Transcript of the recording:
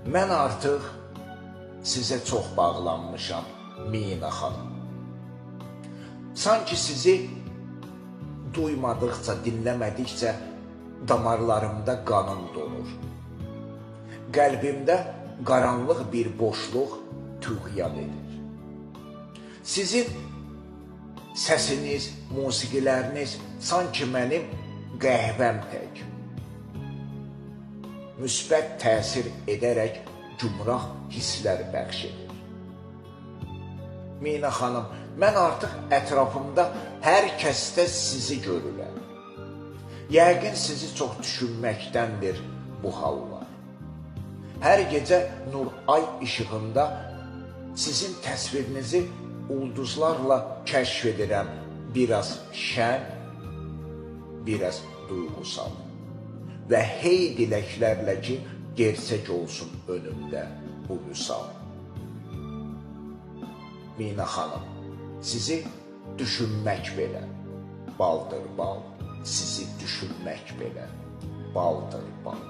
Mən artıq sizə çox bağlanmışam, Mina xanım. Sanki sizi duymadıqca, dinləmədikcə damarlarımda qanım dolur. Qəlbimdə qaranlıq bir boşluq tüğyan edir. Sizin səsiniz, musiqiləriniz sanki mənim qəhvəm tək. Müsbət təsir edərək gümrah hisslər bəxş edir. Mina xanım, mən artıq ətrafımda hər kəsdə sizi görürəm. Yəqin sizi çox düşünməkdəndir bu hallar. Hər gecə nur ay işığında sizin təsvirinizi ulduzlarla kəşf edirəm. Biraz şən, biraz duygusal. Və hey diləklərlə ki, gerçək olsun önümdə bu vüsal. Mina xanım, sizi düşünmək belə baldır bal, sizi düşünmək belə baldır bal.